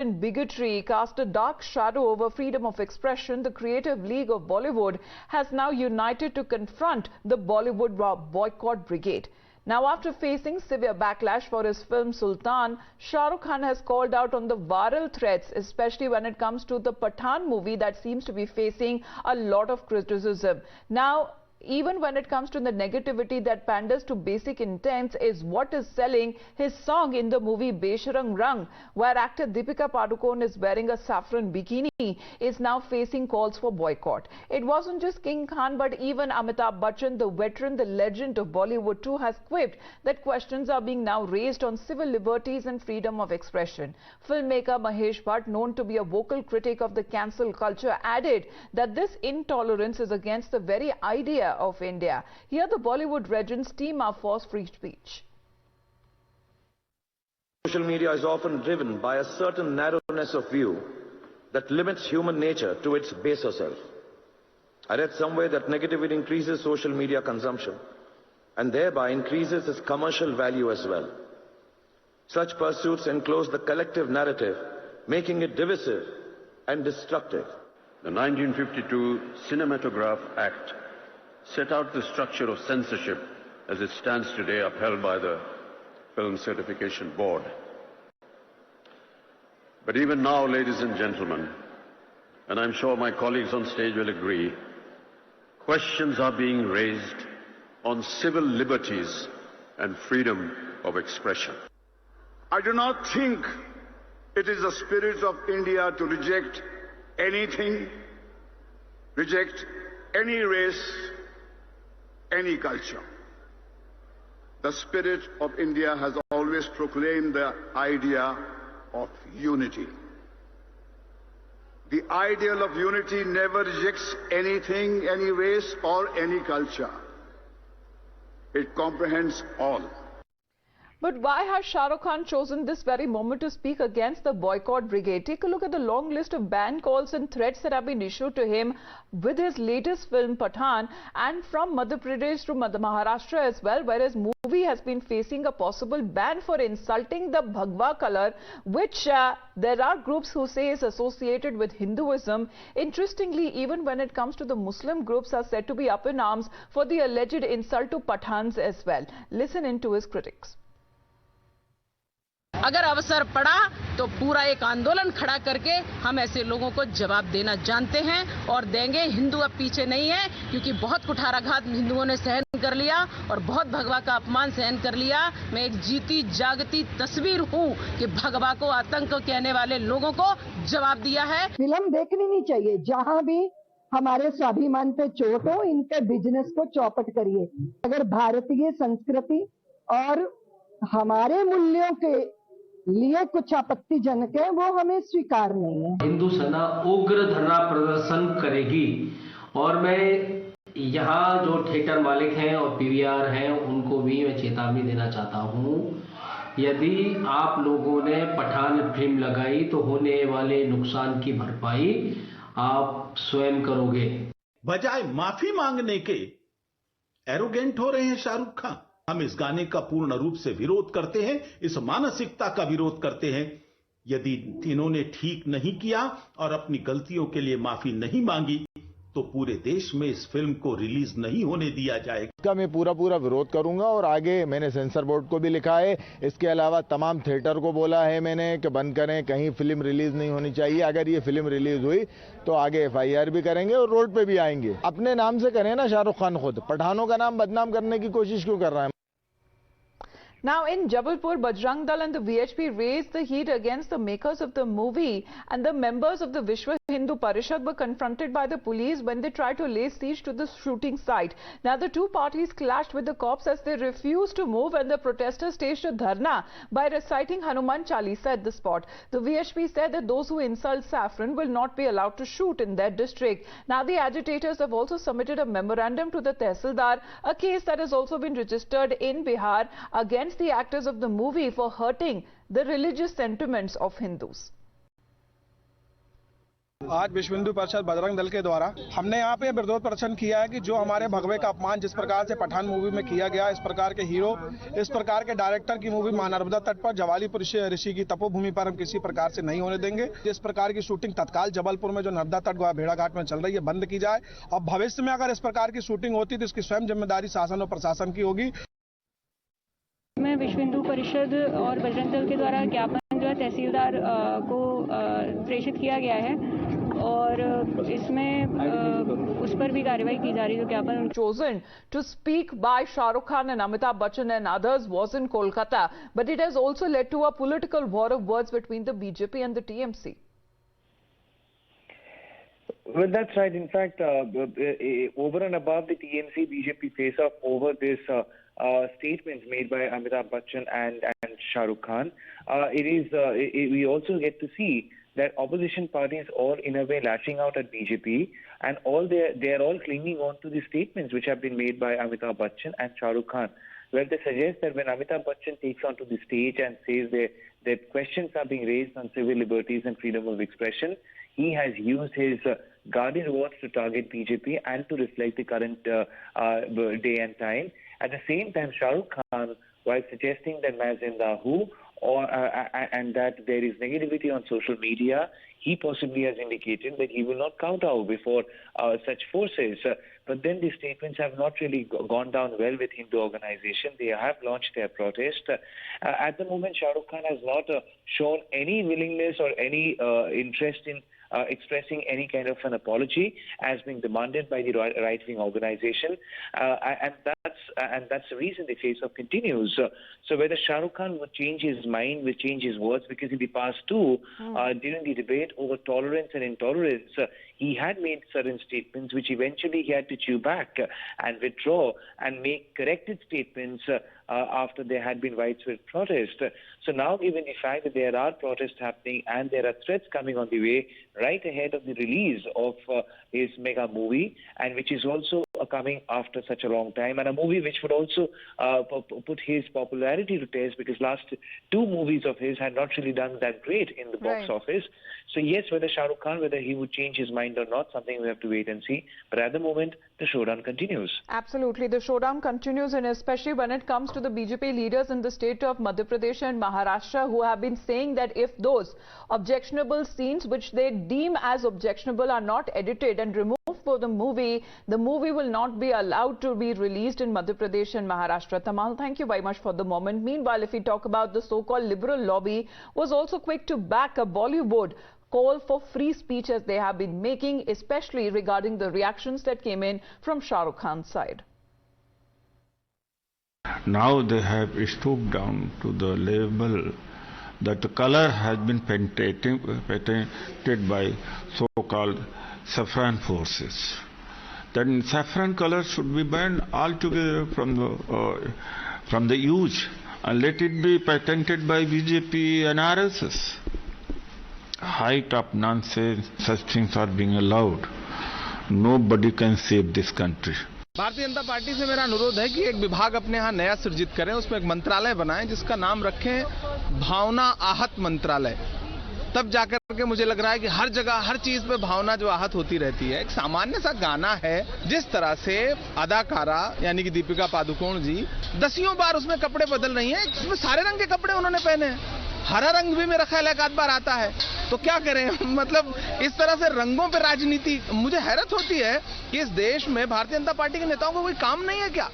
and bigotry cast a dark shadow over freedom of expression, the Creative League of Bollywood has now united to confront the Bollywood boycott brigade. Now, after facing severe backlash for his film Sultan, Shah Rukh Khan has called out on the viral threats, especially when it comes to the Pathan movie that seems to be facing a lot of criticism. Now, even when it comes to the negativity that panders to basic intents is what is selling his song in the movie Besharang Rang, where actor Deepika Padukone is wearing a saffron bikini, is now facing calls for boycott. It wasn't just King Khan, but even Amitabh Bachchan, the veteran, the legend of Bollywood too, has quipped that questions are being now raised on civil liberties and freedom of expression. Filmmaker Mahesh Bhatt, known to be a vocal critic of the cancel culture, added that this intolerance is against the very idea of India. Here the Bollywood legends team up for free speech. Social media is often driven by a certain narrowness of view that limits human nature to its baser self. I read somewhere that negativity increases social media consumption and thereby increases its commercial value as well. Such pursuits enclose the collective narrative, making it divisive and destructive. The 1952 Cinematograph Act set out the structure of censorship as it stands today, upheld by the Film Certification Board. But even now, ladies and gentlemen, and I'm sure my colleagues on stage will agree, questions are being raised on civil liberties and freedom of expression. I do not think it is the spirit of India to reject anything, reject any race, any culture. The spirit of India has always proclaimed the idea of unity. The ideal of unity never rejects anything, any race or any culture. It comprehends all. But why has Shah Rukh Khan chosen this very moment to speak against the boycott brigade? Take a look at the long list of ban calls and threats that have been issued to him with his latest film Pathan, and from Madhya Pradesh to Maharashtra as well, where his movie has been facing a possible ban for insulting the Bhagwa color, which there are groups who say is associated with Hinduism. Interestingly, even when it comes to the Muslim groups are said to be up in arms for the alleged insult to Pathans as well. Listen in to his critics. अगर अवसर पड़ा तो पूरा एक आंदोलन खड़ा करके हम ऐसे लोगों को जवाब देना जानते हैं और देंगे। हिंदू अब पीछे नहीं है, क्योंकि बहुत कुठाराघात हिंदुओं ने सहन कर लिया और बहुत भगवा का अपमान सहन कर लिया। मैं एक जीती जागती तस्वीर हूं कि भगवा को आतंक कहने वाले लोगों को जवाब दिया है। फिल्म देखनी नहीं चाहिए, जहां भी हमारे स्वाभिमान पे चोट हो, इनके बिजनेस को चौपट करिए। अगर भारतीय संस्कृति और हमारे मूल्यों के लिए कुछ आपत्तिजनक है, वो हमें स्वीकार नहीं है। हिंदू सेना उग्र धरना प्रदर्शन करेगी और मैं यहाँ जो थिएटर मालिक हैं और पीवीआर हैं उनको भी मैं चेतावनी देना चाहता हूँ, यदि आप लोगों ने पठान फिल्म लगाई तो होने वाले नुकसान की भरपाई आप स्वयं करोगे। बजाय माफी मांगने के एरोगेंट हो रहे हैं शाहरुख खान। हम इस गाने का पूर्ण रूप से विरोध करते हैं, इस मानसिकता का विरोध करते हैं। यदि इन्होंने ठीक नहीं किया और अपनी गलतियों के लिए माफी नहीं मांगी तो पूरे देश में इस फिल्म को रिलीज नहीं होने दिया जाएगा। इसका मैं पूरा विरोध करूंगा और आगे मैंने सेंसर बोर्ड को भी लिखा है। इसके अलावा तमाम थिएटर को बोला है मैंने कि बंद करें, कहीं फिल्म रिलीज नहीं होनी चाहिए। अगर ये फिल्म रिलीज हुई तो आगे एफआईआर भी करेंगे और रोड पे भी आएंगे। अपने नाम से करें ना शाहरुख खान, खुद पठानों का नाम बदनाम करने की कोशिश क्यों कर रहा है? Now in Jabalpur, Bajrang Dal and the VHP raised the heat against the makers of the movie, and the members of the Vishwa Hindu Parishad were confronted by the police when they tried to lay siege to the shooting site. Now the two parties clashed with the cops as they refused to move, and the protesters staged a dharna by reciting Hanuman Chalisa at the spot. The VHP said that those who insult saffron will not be allowed to shoot in their district. Now the agitators have also submitted a memorandum to the Tehsildar, a case that has also been registered in Bihar against the actors of the movie for hurting the religious sentiments of Hindus. आज विश्व हिंदू परिषद बजरंग दल के द्वारा हमने यहाँ पे विरोध प्रदर्शन किया है कि जो हमारे भगवे का अपमान जिस प्रकार से पठान मूवी में किया गया, इस प्रकार के हीरो, इस प्रकार के डायरेक्टर की मूवी महानर्मदा तट पर जवालीपुर ऋषि की तपोभूमि पर हम किसी प्रकार से नहीं होने देंगे। इस प्रकार की शूटिंग तत्काल जबलपुर में जो नर्मदा तट भेड़ा घाट में चल रही है बंद की जाए और भविष्य में अगर इस प्रकार की शूटिंग होती तो इसकी स्वयं जिम्मेदारी शासन और प्रशासन की होगी। में विश्व हिंदू परिषद और बजरंग दल के द्वारा ज्ञापन जो है तहसीलदार को प्रेषित किया गया है और इसमें उस पर भी कार्रवाई की जा रही है। ज्ञापन chosen to speak by Shah Rukh Khan and Amitabh Bachchan and others was in Kolkata, but it has also led to a political war of words between the BJP and the TMC. Well, that's right. In fact, over and above the TMC BJP face-off over this statements made by Amitabh Bachchan and Shah Rukh Khan, we also get to see that opposition parties all in a way lashing out at BJP, and they are all clinging on to the statements which have been made by Amitabh Bachchan and Shah Rukh Khan, where they suggest that when Amitabh Bachchan takes onto the stage and says that questions are being raised on civil liberties and freedom of expression, he has used his guardian words to target BJP and to reflect the current day and time. At the same time, Shah Rukh Khan, while suggesting that Main Zinda Hu, and that there is negativity on social media, he possibly has indicated that he will not kowtow before such forces. But then the statements have not really gone down well with Hindu organization. They have launched their protest. At the moment, Shah Rukh Khan has not shown any willingness or any interest in expressing any kind of an apology as being demanded by the right-wing organization, and that's the reason the face-off continues. So whether Shah Rukh Khan would change his mind, will change his words, because in the past too, during the debate over tolerance and intolerance, he had made certain statements which eventually he had to chew back and withdraw and make corrected statements after there had been widespread protest. So now, given the fact that there are protests happening and there are threats coming on the way right ahead of the release of his mega movie, and which is also coming after such a long time, and a movie which would also put his popularity to test, because last two movies of his had not really done that great in the box office. So yes, whether Shah Rukh Khan, whether he would change his mind or not, something we have to wait and see. But at the moment, the showdown continues. Absolutely, the showdown continues, and especially when it comes to the BJP leaders in the state of Madhya Pradesh and Maharashtra, who have been saying that if those objectionable scenes which they deem as objectionable are not edited and removed for the movie will not be allowed to be released in Madhya Pradesh and Maharashtra. Tamal, thank you very much for the moment. Meanwhile, if we talk about the so-called liberal lobby, was also quick to back a Bollywood call for free speech as they have been making, especially regarding the reactions that came in from Shah Rukh Khan's side. Now they have stooped down to the level that the color has been patented by so-called saffron forces. Then saffron color should be banned altogether from the use, and let it be patented by BJP and RSS. Height of nonsense, such things are being allowed. Nobody can save this country. Bharatiya Janata party से मेरा अनुरोध है कि एक विभाग अपने यहाँ नया सृजित करें, उसमें एक मंत्रालय बनाएं जिसका नाम रखें भावना आहत मंत्रालय। तब जाकर के मुझे लग रहा है कि हर जगह हर चीज पे भावना जो आहत होती रहती है। एक सामान्य सा गाना है, जिस तरह से अदाकारा यानी कि दीपिका पादुकोण जी दसियों बार उसमें कपड़े बदल रही हैं, उसमें सारे रंग के कपड़े उन्होंने पहने हैं, हरा रंग भी मेरा ख्याल है एक आध बार आता है, तो क्या करें। मतलब इस तरह से रंगों पे राजनीति, मुझे हैरत होती है कि इस देश में भारतीय जनता पार्टी के नेताओं को कोई काम नहीं है क्या।